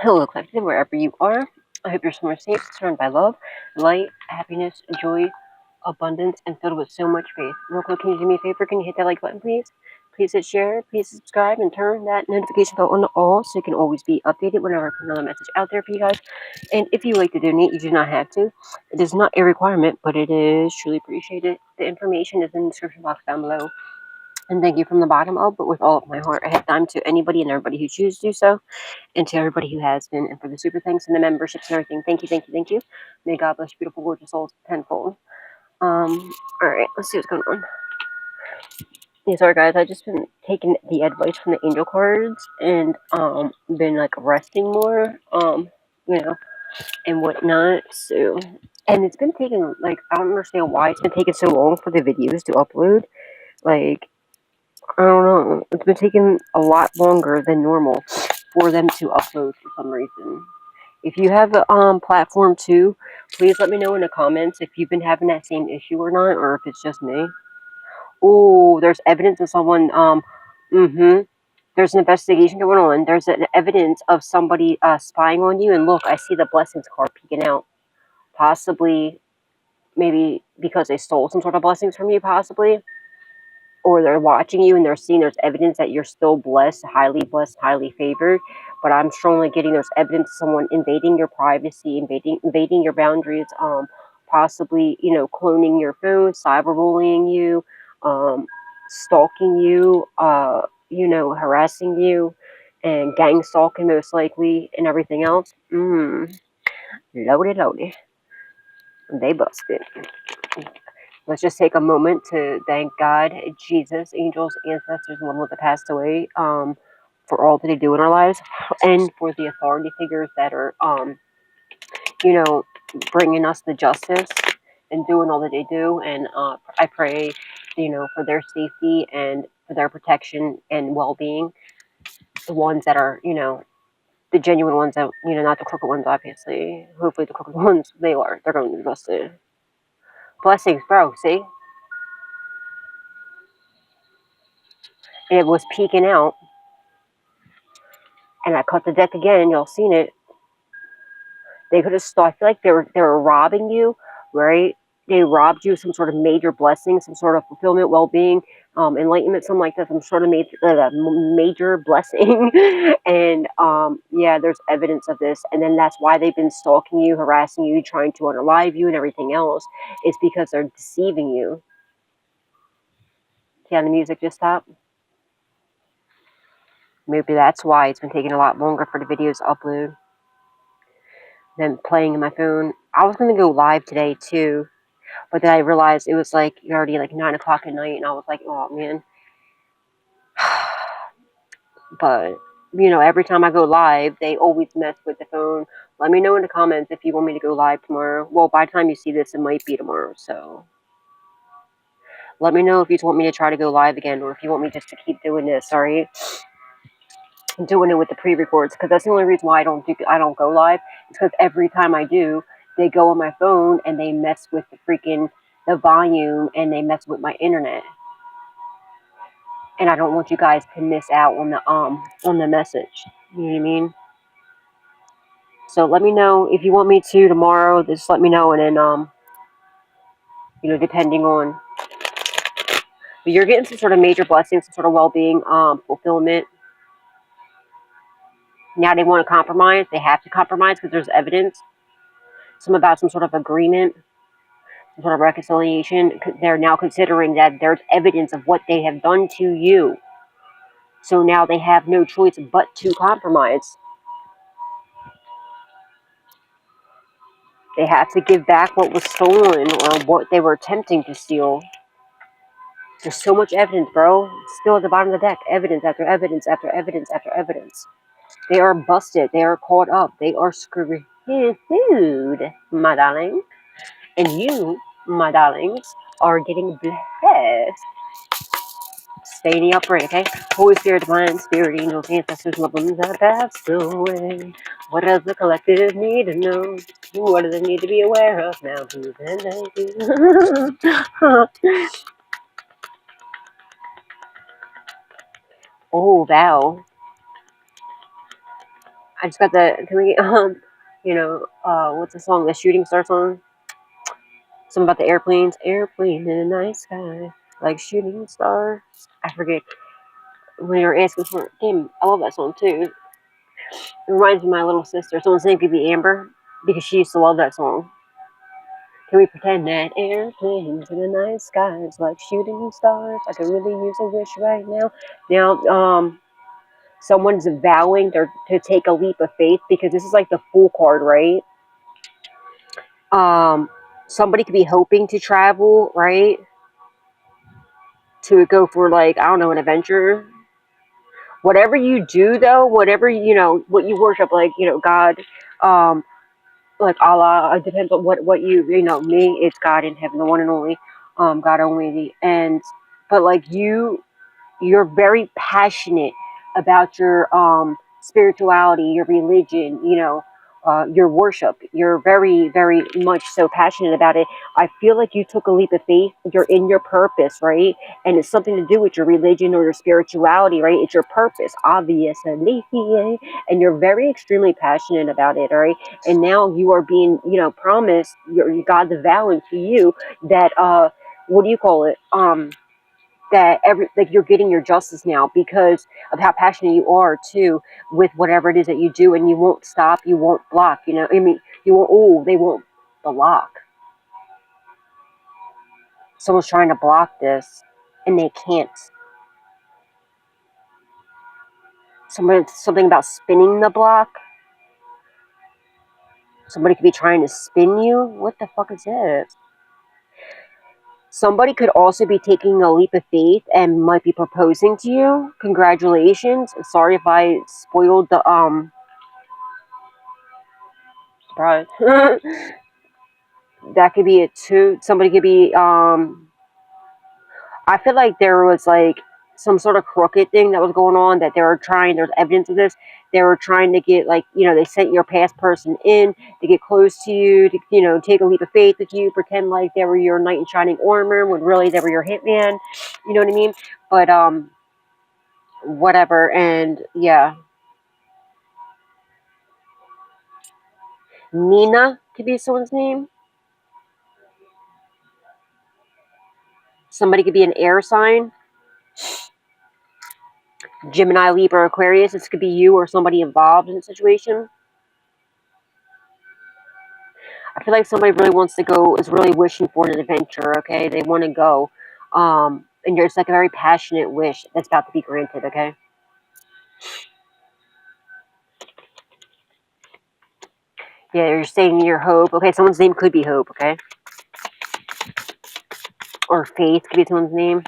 Hello, Collective, wherever you are. I hope you're somewhere safe, surrounded by love, light, happiness, joy, abundance, and filled with so much faith. Real quick, can you do me a favor? Can you hit that like button, please? Please hit share, please subscribe, and turn that notification bell on to all so you can always be updated whenever I put another message out there for you guys. And if you like to donate, you do not have to. It is not a requirement, but it is truly appreciated. The information is in the description box down below. And thank you from the bottom up, but with all of my heart, ahead of time to anybody and everybody who chooses to do so, and to everybody who has been, and for the super thanks and the memberships and everything. Thank you, thank you, thank you. May God bless your beautiful, gorgeous souls tenfold. Alright, let's see what's going on. Yeah, sorry guys, I just been taking the advice from the angel cards and been like resting more, you know, and whatnot. So, and it's been taking like, I don't understand why it's been taking so long for the videos to upload. Like, I don't know, it's been taking a lot longer than normal for them to upload for some reason. If you have a platform too, please let me know in the comments if you've been having that same issue or not, or if it's just me. Oh, there's evidence of someone. There's an investigation going on. There's an evidence of somebody spying on you. And look, I see the blessings card peeking out. Possibly, maybe because they stole some sort of blessings from you, possibly. Or they're watching you and they're seeing there's evidence that you're still blessed, highly favored. But I'm strongly getting there's evidence of someone invading your privacy, invading your boundaries, possibly, you know, cloning your phone, cyberbullying you, stalking you, you know, harassing you, and gang stalking most likely, and everything else. Lordy. They busted. Let's just take a moment to thank God, Jesus, angels, ancestors, and ones that passed away, for all that they do in our lives, and for the authority figures that are, you know, bringing us the justice and doing all that they do. And I pray, you know, for their safety and for their protection and well-being. The ones that are, you know, the genuine ones that, you know, not the crooked ones, obviously. Hopefully the crooked ones, they're going to be busted. Blessings, bro, see? And it was peeking out. And I cut the deck again. Y'all seen it. They could have started. I feel like they were robbing you, right? They robbed you of some sort of major blessing, some sort of fulfillment, well-being, enlightenment, something like that, some sort of major blessing. And yeah, there's evidence of this. And then that's why they've been stalking you, harassing you, trying to unalive you, and everything else. It's because they're deceiving you. See how the music just stopped? Maybe that's why it's been taking a lot longer for the videos to upload than playing in my phone. I was going to go live today too, but then I realized it was like already like 9 o'clock at night, and I was like, oh man. But, you know, every time I go live, they always mess with the phone. Let me know in the comments if you want me to go live tomorrow. Well, by the time you see this, it might be tomorrow, so let me know if you want me to try to go live again, or if you want me just to keep doing this, alright? Doing it with the pre-records, because that's the only reason why I don't go live. It's because every time I do, they go on my phone and they mess with the volume, and they mess with my internet. And I don't want you guys to miss out on the message. You know what I mean? So let me know if you want me to tomorrow. Just let me know, and then you know, depending on. But you're getting some sort of major blessing, some sort of well-being, fulfillment. Now they want to compromise. They have to compromise because there's evidence. About some sort of agreement, some sort of reconciliation. They're now considering that there's evidence of what they have done to you. So now they have no choice but to compromise. They have to give back what was stolen or what they were attempting to steal. There's so much evidence, bro. Still at the bottom of the deck. Evidence after evidence after evidence after evidence. They are busted. They are caught up. They are screwed, my darling. And you, my darlings, are getting blessed. Stay in the upright, okay? Holy Spirit, Divine Spirit, angels, ancestors, loved ones that passed away. What does the collective need to know? What do they need to be aware of now? Who's and thank you. Oh, Val. I just got the, can we, what's the song? The Shooting Star song? Something about the airplanes. Airplane in the night sky, like shooting stars. I forget. When you're asking for, damn, I love that song too. It reminds me of my little sister. Someone's name could be Amber, because she used to love that song. Can we pretend that airplanes in the night skies like shooting stars? I could really use a wish right now. Now, someone's vowing to take a leap of faith, because this is like the Fool card, right? Somebody could be hoping to travel, right? To go for, like, I don't know, an adventure. Whatever you do, though, whatever, what you worship, like, God, like Allah, it depends on what me, it's God in heaven, the one and only, God only, but like you're very passionate about your spirituality, your religion, your worship. You're very, very much so passionate about it. I feel like you took a leap of faith. You're in your purpose, right? And it's something to do with your religion or your spirituality, right? It's your purpose, obviously. And you're very extremely passionate about it, all right? And now you are being, promised, God's vowing to you that, what do you call it? That you're getting your justice now, because of how passionate you are too with whatever it is that you do, and you won't stop, you won't block, I mean, you won't, they won't block. Someone's trying to block this and they can't. Something about spinning the block. Somebody could be trying to spin you. What the fuck is this? Somebody could also be taking a leap of faith and might be proposing to you. Congratulations. Sorry if I spoiled the surprise. That could be it too. Somebody could be I feel like there was like some sort of crooked thing that was going on, that there's evidence of this. They were trying to get, like, they sent your past person in to get close to you, to, take a leap of faith with you, pretend like they were your knight in shining armor when really they were your hitman. You know what I mean? But whatever. And yeah, Nina could be someone's name. Somebody could be an air sign. Gemini, Libra, Aquarius. This could be you or somebody involved in the situation. I feel like somebody really wants to go, is really wishing for an adventure, okay? They want to go. And it's like a very passionate wish that's about to be granted, okay? Yeah, you're saying your hope. Okay, someone's name could be Hope, okay? Or Faith could be someone's name.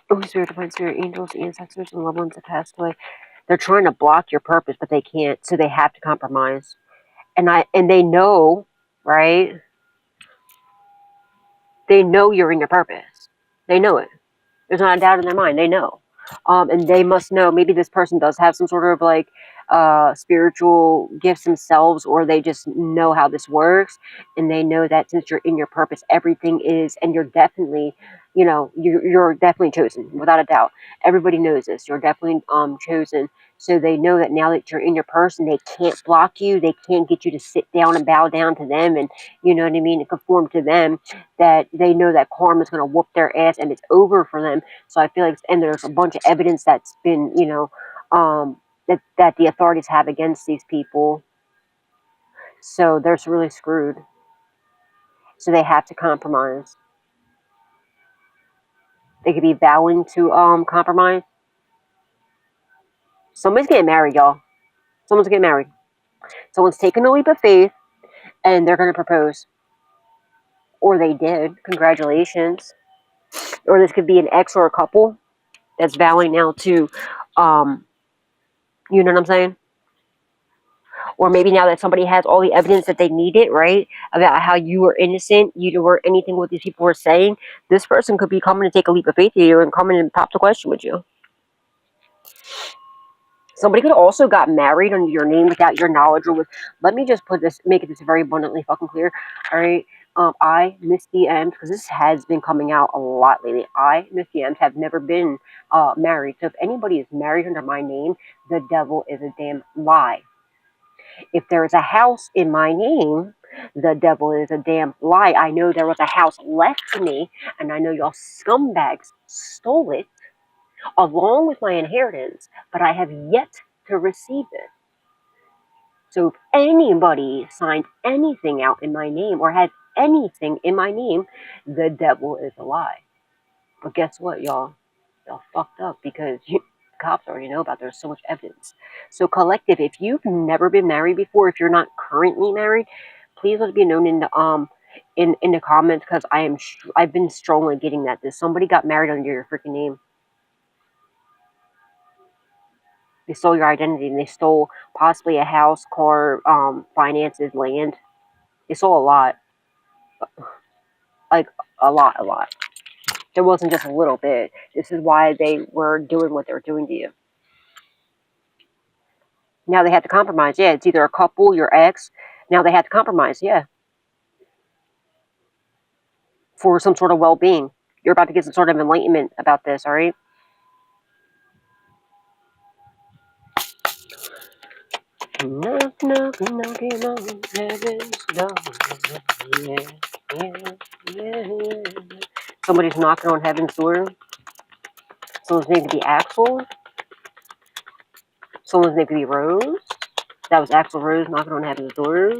Oh, Spirit, Divine Spirit, angels, ancestors, and loved ones that passed away. They're trying to block your purpose, but they can't, so they have to compromise. And they know, right? They know you're in your purpose. They know it. There's not a doubt in their mind. They know. And they must know, maybe this person does have some sort of like spiritual gifts themselves, or they just know how this works, and they know that since you're in your purpose, everything is, and you're definitely, you're definitely chosen, without a doubt. Everybody knows this. You're definitely chosen. So they know that now that you're in your person, they can't block you. They can't get you to sit down and bow down to them, and you know what I mean, and conform to them. That they know that karma is going to whoop their ass and it's over for them. So I feel like, and there's a bunch of evidence that's been, that the authorities have against these people. So they're really screwed. So they have to compromise. They could be vowing to compromise. Somebody's getting married, y'all. Someone's getting married. Someone's taking a leap of faith and they're going to propose. Or they did. Congratulations. Or this could be an ex or a couple that's vowing now to, you know what I'm saying? Or maybe now that somebody has all the evidence that they needed, right, about how you were innocent, you weren't anything what these people were saying, this person could be coming to take a leap of faith to you and coming and pop the question with you. Somebody could have also got married under your name without your knowledge, or with, let me just make this very abundantly fucking clear, all right? I, Misty Ems, because this has been coming out a lot lately. I, Misty Ems, have never been married. So if anybody is married under my name, the devil is a damn lie. If there is a house in my name, the devil is a damn lie. I know there was a house left to me, and I know y'all scumbags stole it along with my inheritance, but I have yet to receive it. So if anybody signed anything out in my name or had anything in my name, the devil is a lie. But guess what, y'all? Y'all fucked up because cops already know about it. There's so much evidence. So collective, if you've never been married before, if you're not currently married, please let it be known in the comments, because I've been strongly getting that somebody got married under your freaking name. They stole your identity, and they stole possibly a house, car, finances, land. They stole a lot. Like, a lot. There wasn't just a little bit. This is why they were doing what they were doing to you. Now they had to compromise. Yeah, it's either a couple, your ex. Now they had to compromise. Yeah. For some sort of well-being. You're about to get some sort of enlightenment about this, all right? Knocking on heaven's door. Yeah. Somebody's knocking on heaven's door. Someone's name could be Axel. Someone's name could be Rose. That was Axel Rose knocking on heaven's door.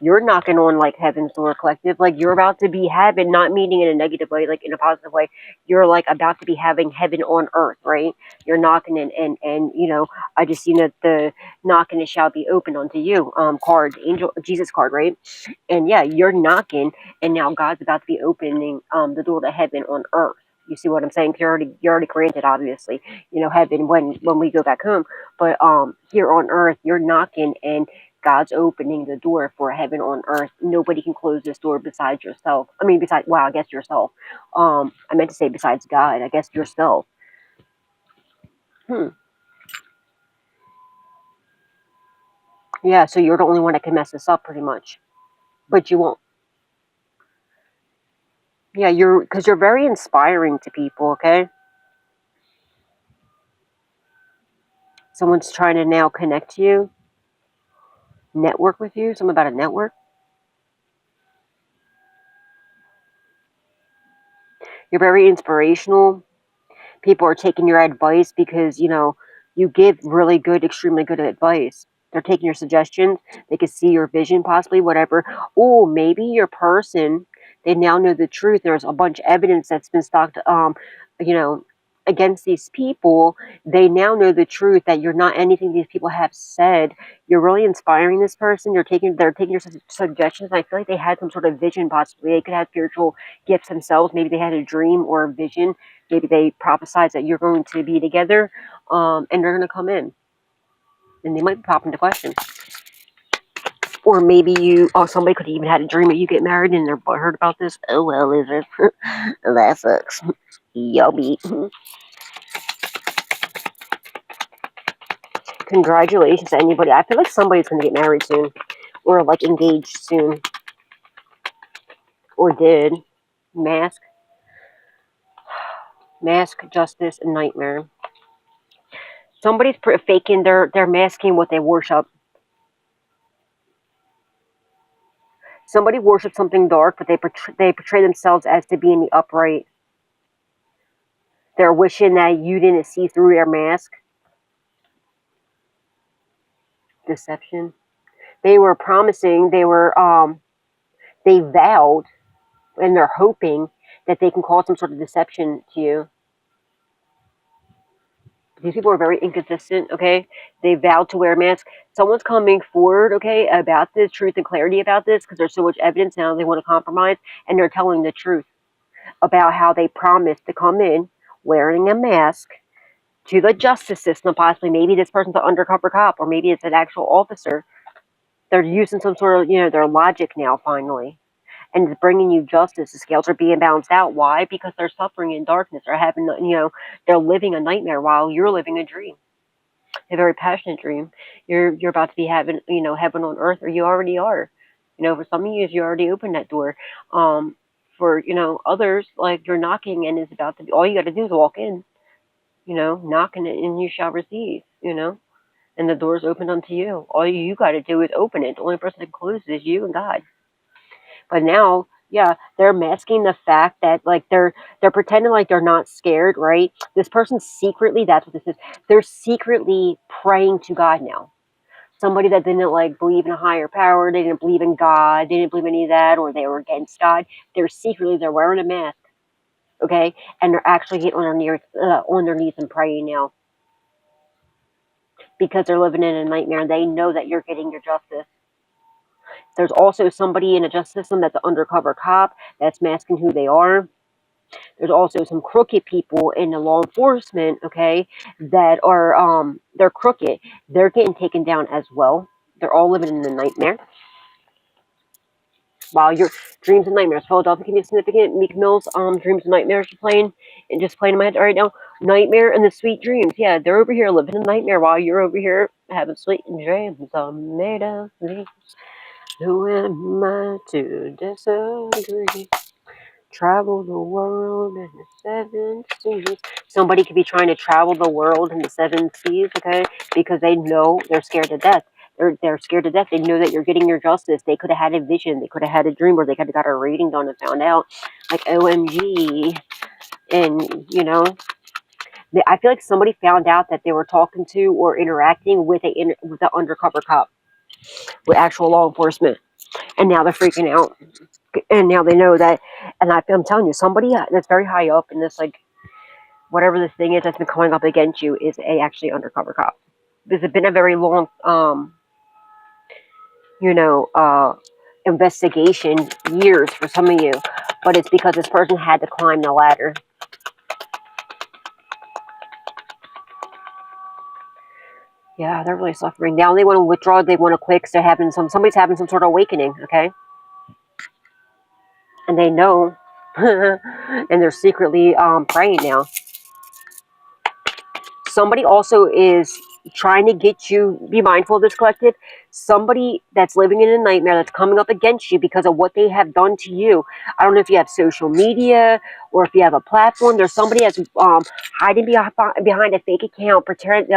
You're knocking on like heaven's door, collective. Like you're about to be having, not meaning in a negative way, like in a positive way. You're like about to be having heaven on earth, right? You're knocking and you know, I just seen that the knocking it shall be opened unto you card, angel Jesus card, right? And yeah, you're knocking, and now God's about to be opening the door to heaven on earth. You see what I'm saying? You're already granted, obviously, you know, heaven when we go back home. But here on earth, you're knocking, and God's opening the door for heaven on earth. Nobody can close this door besides yourself. I mean, besides, wow, I guess yourself. I meant to say besides God. I guess yourself. Yeah, so you're the only one that can mess this up, pretty much. But you won't. Yeah, because you're very inspiring to people, okay? Someone's trying to now connect to you, network with you, something about a network. You're very inspirational. People are taking your advice because, you know, you give really good, extremely good advice. They're taking your suggestions. They can see your vision, possibly, whatever. Oh, maybe your person, they now know the truth. There's a bunch of evidence that's been stocked, you know, against these people. They now know the truth that you're not anything these people have said. You're really inspiring this person. They're taking your suggestions. I feel like they had some sort of vision, possibly. They could have spiritual gifts themselves. Maybe they had a dream or a vision. Maybe they prophesied that you're going to be together, and they're going to come in. And they might be popping into question. Or maybe somebody could even had a dream that you get married and they're butthurt about this. Oh, well, is it? That sucks. Yummy. Congratulations to anybody. I feel like somebody's going to get married soon. Or, like, engaged soon. Or did. Mask, justice, and nightmare. Somebody's faking, they're masking what they worship. Somebody worships something dark, but they portray themselves as to be in the upright. They're wishing that you didn't see through their mask. Deception. They were promising, they vowed, and they're hoping that they can cause some sort of deception to you. These people are very inconsistent, okay? They vowed to wear a mask. Someone's coming forward, okay, about this, truth and clarity about this, because there's so much evidence now they want to compromise, and they're telling the truth about how they promised to come in wearing a mask to the justice system, possibly. Maybe this person's an undercover cop, or maybe it's an actual officer. They're using some sort of, their logic now, finally. And it's bringing you justice. The scales are being balanced out. Why? Because they're suffering in darkness. They're having, they're living a nightmare while you're living a dream. A very passionate dream. You're about to be having, heaven on earth, or you already are. You know, for some of you already opened that door. For, you know, others, like, you're knocking and it's about to be, all you got to do is walk in, you know, knocking it and you shall receive, you know, and the door's open unto you. All you got to do is open it. The only person that closes is you and God. But now, yeah, they're masking the fact that, like, they're pretending like they're not scared, right? This person secretly, that's what this is. They're secretly praying to God now. Somebody that didn't, like, believe in a higher power, they didn't believe in God, they didn't believe any of that, or they were against God. They're wearing a mask, okay, and they're actually getting on their knees and praying now because they're living in a nightmare. They know that you're getting your justice. There's also somebody in the justice system that's an undercover cop that's masking who they are. There's also some crooked people in the law enforcement, okay, that are they're crooked. They're getting taken down as well. They're all living in a nightmare. While your dreams and nightmares, Philadelphia can be significant. Meek Mill's dreams and nightmares are playing and just playing in my head right now. Nightmare and the sweet dreams. Yeah, they're over here living a nightmare while you're over here having sweet dreams. I'm made of these. Who am I to disagree? Travel the world in the 7 seas. Somebody could be trying to travel the world in the 7 seas, okay? Because they know they're scared to death. They're scared to death. They know that you're getting your justice. They could have had a vision. They could have had a dream, or they could have got a reading done and found out, like, OMG. And, you know, I feel like somebody found out that they were talking to or interacting with an undercover cop, with actual law enforcement. And now they're freaking out. And now they know that, and I'm telling you, somebody that's very high up in this, like, whatever this thing is that's been coming up against you is actually undercover cop. This has been a very long, you know, investigation, years for some of you, but it's because this person had to climb the ladder. Yeah, they're really suffering. Now they want to withdraw, they want to quit because somebody's having some sort of awakening, okay? And they know, and they're secretly praying now. Somebody also is trying to get you, be mindful of this, collective. Somebody that's living in a nightmare that's coming up against you because of what they have done to you. I don't know if you have social media or if you have a platform. There's somebody that's hiding behind a fake account, pretending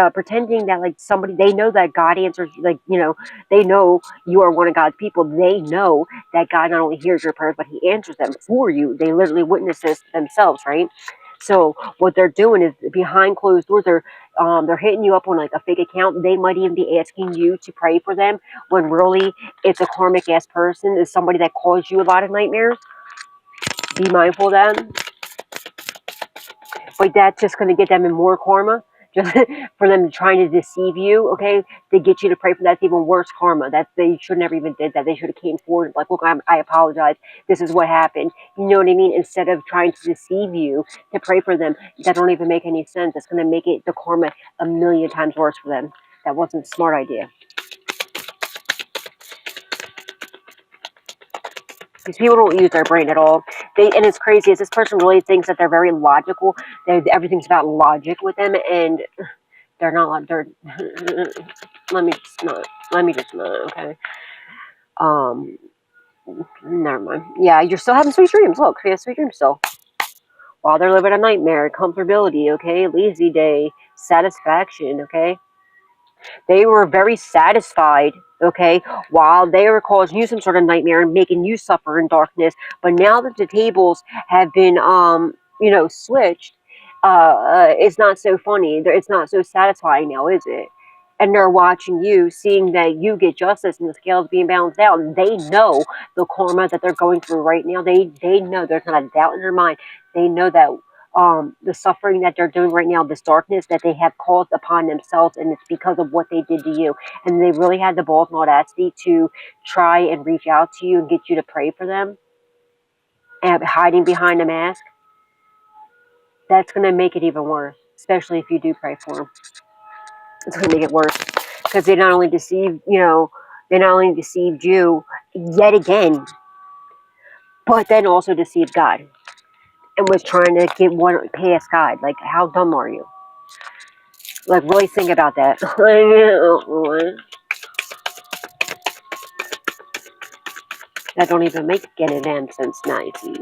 that, like, somebody, they know that God answers, like, you know, they know you are one of God's people. They know that God not only hears your prayers, but he answers them for you. They literally witness this themselves, right? So what they're doing is, behind closed doors, they're hitting you up on, like, a fake account. They might even be asking you to pray for them when really it's a karmic ass person. Is somebody that caused you a lot of nightmares. Be mindful of that. But that's just going to get them in more karma. Just for them trying to deceive you, okay, to get you to pray for, that's even worse karma. That they should never even did that. They should have came forward like, look, I apologize. This is what happened. You know what I mean? Instead of trying to deceive you to pray for them, that don't even make any sense. It's going to make it the karma a million times worse for them. That wasn't a smart idea. These people don't use their brain at all. And it's crazy. Is this person really thinks that they're very logical? Everything's about logic with them, and they're not. They're let me just not. Okay. Never mind. Yeah, you're still having sweet dreams. Look, we have sweet dreams still. While they're living a nightmare, comfortability. Okay, lazy day, satisfaction. Okay. They were very satisfied, okay, while they were causing you some sort of nightmare and making you suffer in darkness. But now that the tables have been, you know, switched, it's not so funny. It's not so satisfying now, is it? And they're watching you, seeing that you get justice and the scales being balanced out. And they know the karma that they're going through right now. They know, there's not a doubt in their mind. They know that the suffering that they're doing right now, this darkness that they have caused upon themselves, and it's because of what they did to you. And they really had the balls and audacity to try and reach out to you and get you to pray for them, and hiding behind a mask. That's going to make it even worse, especially if you do pray for them. It's going to make it worse because they not only deceived, you know, they not only deceived you yet again, but then also deceived God and was trying to get one past God. Like, how dumb are you? Like, really think about that. That don't even make any damn sense now, you see.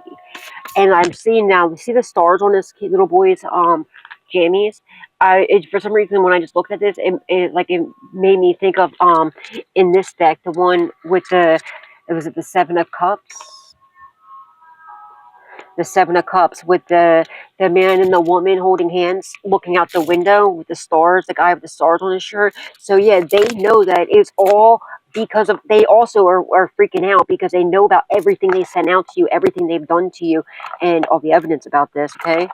And I'm seeing now, see the stars on this little boy's jammies? For some reason, when I just looked at this, it made me think of in this deck, the one with it was the Seven of Cups. The Seven of Cups with the man and the woman holding hands, looking out the window with the stars, the guy with the stars on his shirt. So yeah, they know that it's all because of, they also are freaking out because they know about everything they sent out to you, everything they've done to you, and all the evidence about this, okay?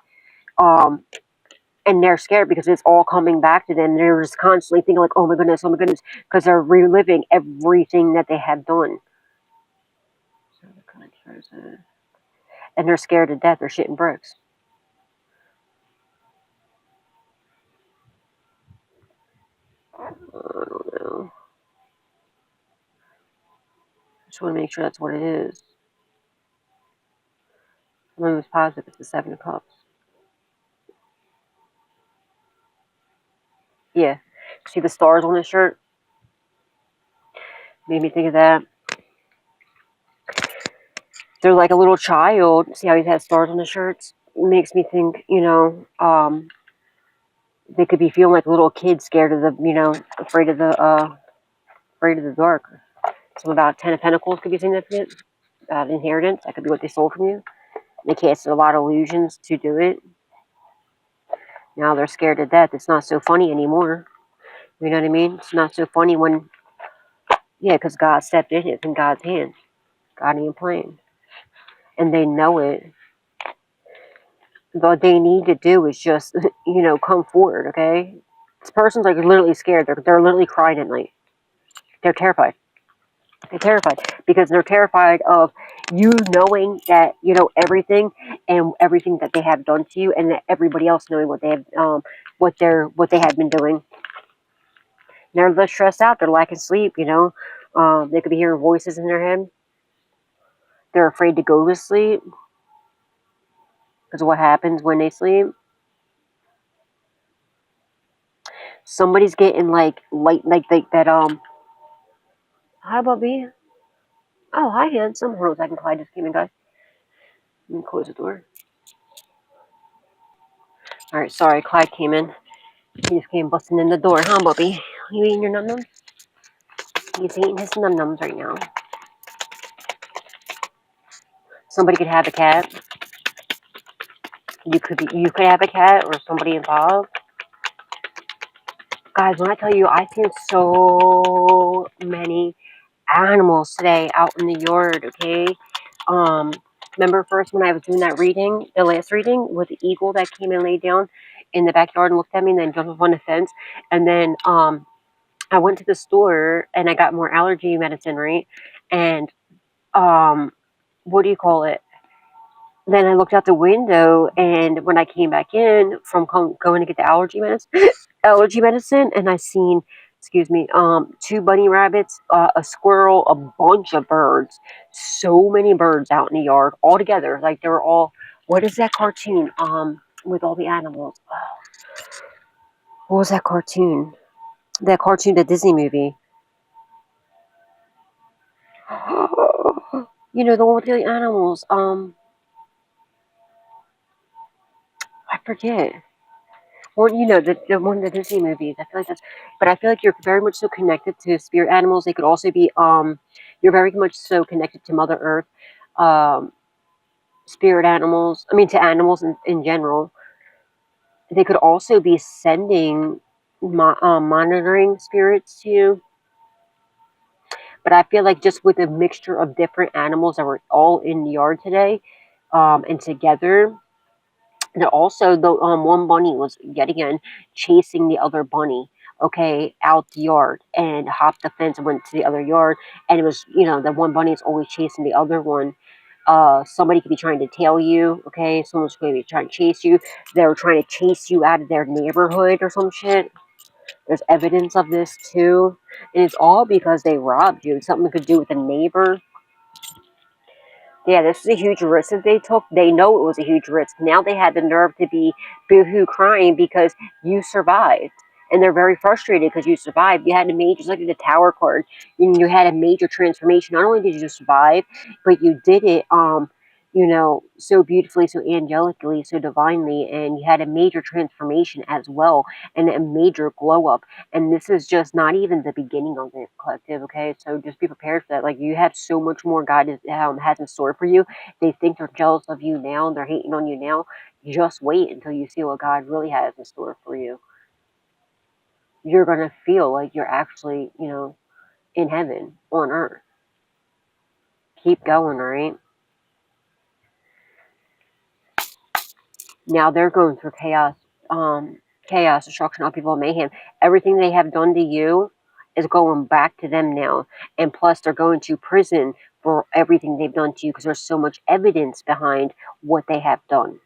And they're scared because it's all coming back to them. They're just constantly thinking like, oh my goodness, because they're reliving everything that they have done. And they're scared to death. They're shitting bricks. I don't know. Just want to make sure that's what it is. I'm almost positive it's the Seven of Cups. Yeah. See the stars on his shirt? Made me think of that. They're like a little child. See how he has stars on his shirts? It makes me think, they could be feeling like a little kid scared of the, afraid of the dark. Something about 10 of Pentacles could be significant. Inheritance. That could be what they stole from you. They casted a lot of illusions to do it. Now they're scared to death. It's not so funny anymore. You know what I mean? It's not so funny when, yeah, because God stepped in. It's in God's hands. God ain't playing. And they know it. What they need to do is just, come forward, okay? This person's like literally scared. They're literally crying at night. They're terrified. They're terrified because they're terrified of you knowing that you know everything and everything that they have done to you, and that everybody else knowing what they have, what they have been doing. They're stressed out. They're lacking sleep. They could be hearing voices in their head. They're afraid to go to sleep because of what happens when they sleep. Somebody's getting like that. Hi, Bubby. Oh, hi, handsome. Hold on a second. Clyde just came in, guys. Let me close the door. All right, sorry. Clyde came in. He just came busting in the door, huh, Bubby? You eating your num-nums? He's eating his num-nums right now. Somebody could have a cat. You could have a cat or somebody involved. Guys, when I tell you, I've seen so many animals today out in the yard, okay? Remember first when I was doing that reading, the last reading, with the eagle that came and laid down in the backyard and looked at me and then jumped up on the fence. And then I went to the store and I got more allergy medicine, right? And what do you call it? Then I looked out the window, and when I came back in from going to get the allergy medicine, and I seen, excuse me, 2 bunny rabbits, a squirrel, a bunch of birds, so many birds out in the yard all together, like they were all. What is that cartoon? With all the animals. What was that cartoon? That cartoon, the Disney movie. The one with the animals. I forget. Well, the one of the Disney movies. I feel like but I feel like you're very much so connected to spirit animals. They could also be, you're very much so connected to Mother Earth, spirit animals. I mean, to animals in general. They could also be sending, monitoring spirits to you. But I feel like just with a mixture of different animals that were all in the yard today, and together. And also, the one bunny was yet again chasing the other bunny, okay, out the yard, and hopped the fence and went to the other yard. And it was, the one bunny is always chasing the other one. Somebody could be trying to tail you, okay? Someone's going to be trying to chase you. They were trying to chase you out of their neighborhood or some shit. There's evidence of this too. And it's all because they robbed you. Something could do with a neighbor. Yeah, this is a huge risk that they took. They know it was a huge risk. Now they had the nerve to be boohoo crying because you survived. and they're very frustrated because you survived. You had a major, just like the Tower card, you had a major transformation. Not only did you survive, but you did it, you know, so beautifully, so angelically, so divinely, and you had a major transformation as well, and a major glow up. And this is just not even the beginning of it, collective. Okay, so just be prepared for that. Like, you have so much more God has in store for you. They think they're jealous of you now, and they're hating on you now. Just wait until you see what God really has in store for you. You're gonna feel like you're actually, you know, in heaven on earth. Keep going, right? Now they're going through chaos, chaos, destruction, upheaval, mayhem. Everything they have done to you is going back to them now, and plus they're going to prison for everything they've done to you because there's so much evidence behind what they have done.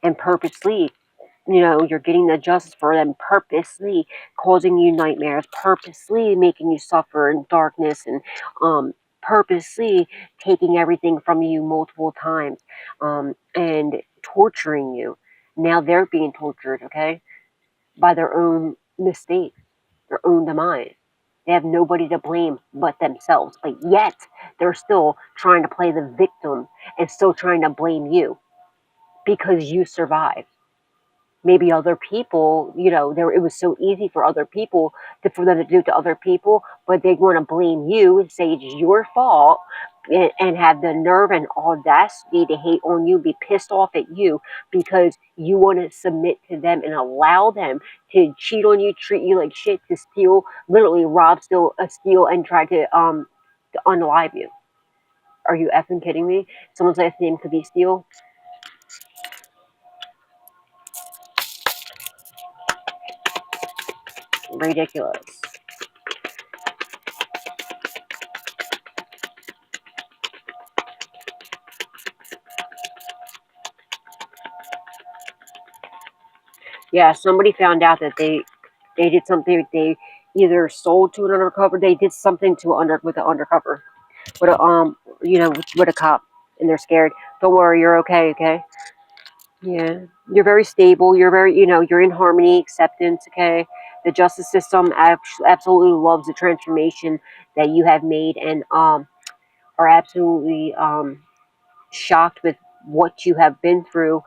And purposely, you know, you're getting the justice for them, purposely causing you nightmares, purposely making you suffer in darkness, and purposely taking everything from you multiple times, and torturing you. Now they're being tortured, okay, by their own mistakes, their own demise. They have nobody to blame but themselves, but yet they're still trying to play the victim and still trying to blame you because you survived. Maybe other people, you know, it was so easy for other people for them to do to other people, but they want to blame you and say it's your fault, and have the nerve and audacity to hate on you, be pissed off at you because you want to submit to them and allow them to cheat on you, treat you like shit, to steal, literally rob, steal, and try to unalive you. Are you effing kidding me? Someone's last name could be Steele. Ridiculous. Yeah, somebody found out that they did something. They either sold to an undercover. They did something to with an undercover, with a you know, with a cop, and they're scared. Don't worry, you're okay. Okay. Yeah, you're very stable. You're very, you know, you're in harmony, acceptance. Okay. The justice system absolutely loves the transformation that you have made, and are absolutely shocked with what you have been through,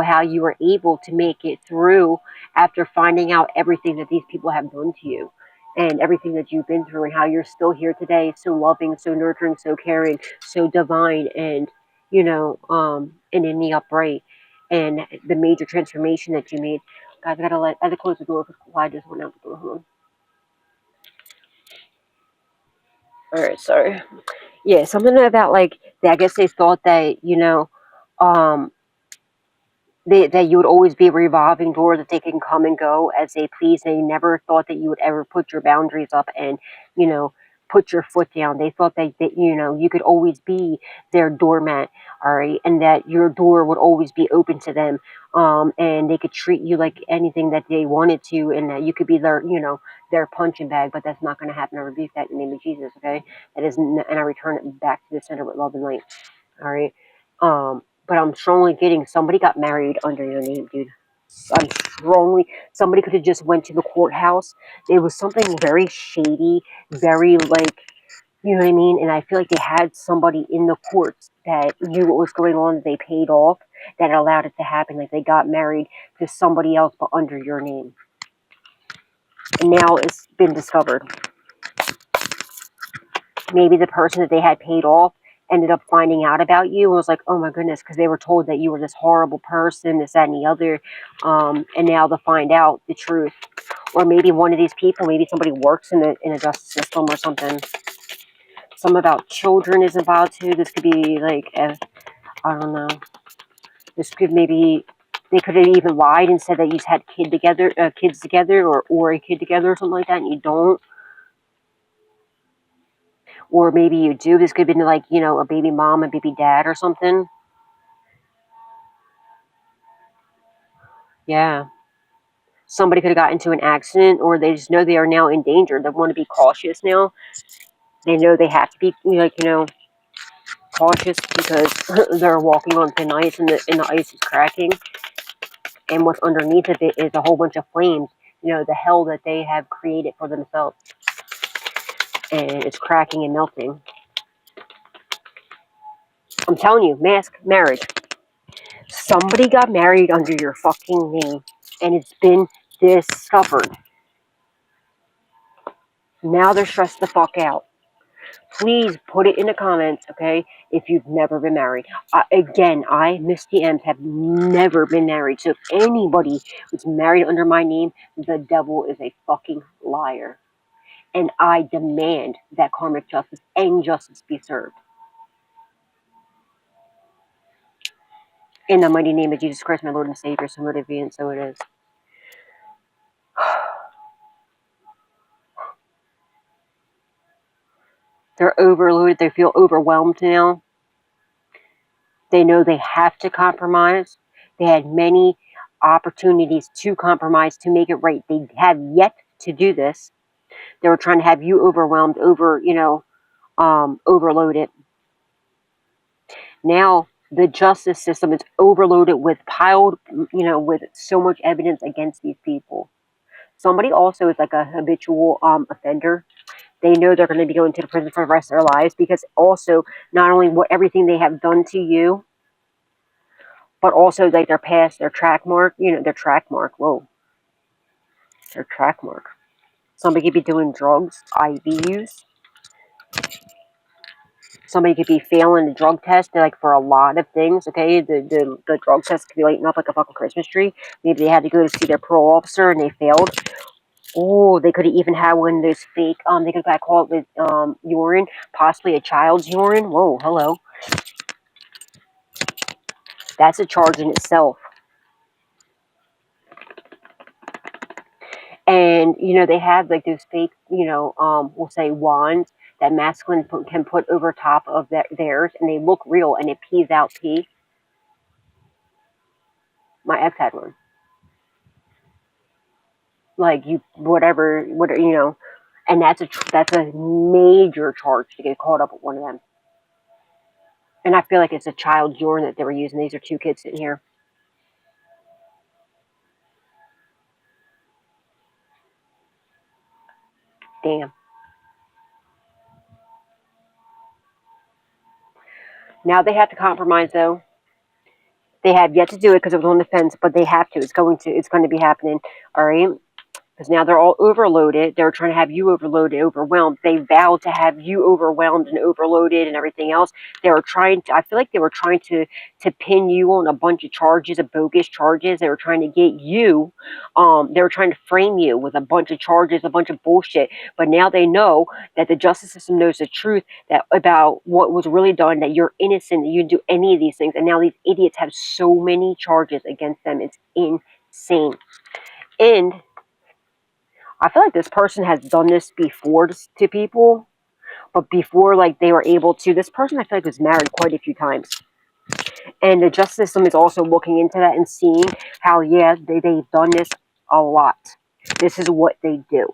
how you were able to make it through after finding out everything that these people have done to you, and everything that you've been through, and how you're still here today, so loving, so nurturing, so caring, so divine, and, you know, and in the upright, and the major transformation that you made. Guys, I gotta close the door because I just went out the door. Hold on. All right, sorry. Yeah, something about, like, I guess they thought that, you know, um, that you would always be a revolving door, that they can come and go as they please. They never thought that you would ever put your boundaries up and, you know, put your foot down. They thought that, you know, you could always be their doormat, all right, and that your door would always be open to them, and they could treat you like anything that they wanted to, and that you could be their, you know, their punching bag. But that's not going to happen. I rebuke that in the name of Jesus, okay? That is, and I return it back to the center with love and light, all right? But I'm strongly getting somebody got married under your name, dude. I'm strongly, somebody could have just went to the courthouse. It was something very shady, very, like, you know what I mean? And I feel like they had somebody in the courts that knew what was going on, that they paid off, that allowed it to happen. Like, they got married to somebody else, but under your name. And now it's been discovered. Maybe the person that they had paid off ended up finding out about you and was like, oh my goodness, because they were told that you were this horrible person, this, that, and the other, and now to find out the truth. Or maybe one of these people, maybe somebody works in a justice system or something. Some about children is involved too. This could be like, I don't know. This could maybe, they could have even lied and said that you had kids together, or a kid together or something like that, and you don't. Or maybe you do. This could have been like, you know, a baby mom and baby dad or something. Yeah. Somebody could have got into an accident, or they just know they are now in danger. They want to be cautious now. They know they have to be, like, you know, cautious because they're walking on thin ice, and the ice is cracking. And what's underneath of it is a whole bunch of flames. you know, the hell that they have created for themselves. And it's cracking and melting. I'm telling you, mask marriage. Somebody got married under your fucking name, and it's been discovered. Now they're stressed the fuck out. Please put it in the comments, okay, if you've never been married. Again, I, Misty Ems, have never been married. So if anybody was married under my name, the devil is a fucking liar. And I demand that karmic justice and justice be served. In the mighty name of Jesus Christ, my Lord and Savior, so let it be, and so it is. They're overloaded. They feel overwhelmed now. They know they have to compromise. They had many opportunities to compromise, to make it right. They have yet to do this. They were trying to have you overwhelmed, overloaded. Now the justice system is overloaded with with so much evidence against these people. Somebody also is like a habitual offender. They know they're going to be going to the prison for the rest of their lives because also not only what everything they have done to you, but also like their past, their track mark, their track mark. Whoa, their track mark. Somebody could be doing drugs, IV use. Somebody could be failing the drug test, like for a lot of things. Okay, the drug test could be lighting up like a fucking Christmas tree. Maybe they had to go to see their parole officer and they failed. Oh, they could have even had one of those fake. They could have got caught with urine, possibly a child's urine. Whoa, hello. That's a charge in itself. And, they have like those fake, we'll say wands that masculine can put over top of theirs, and they look real, and it pees out pee. My ex had one. Like, whatever, and that's a major charge to get caught up with one of them. And I feel like it's a child's urine that they were using. These are two kids sitting here. Damn. Now they have to compromise, though. They have yet to do it because it was on the fence, but they have to. It's going to be happening. All right. Because now they're all overloaded. They're trying to have you overloaded, overwhelmed. They vowed to have you overwhelmed and overloaded and everything else. They were trying to, I feel like they were trying to pin you on a bunch of charges, of bogus charges. They were trying to get you, they were trying to frame you with a bunch of charges, a bunch of bullshit. But now they know that the justice system knows the truth about what was really done, that you're innocent, that you do any of these things. And now these idiots have so many charges against them. It's insane. And I feel like this person has done this before to people, but before like they were able to, this person I feel like was married quite a few times. And the justice system is also looking into that and seeing how, yeah, they've done this a lot. This is what they do.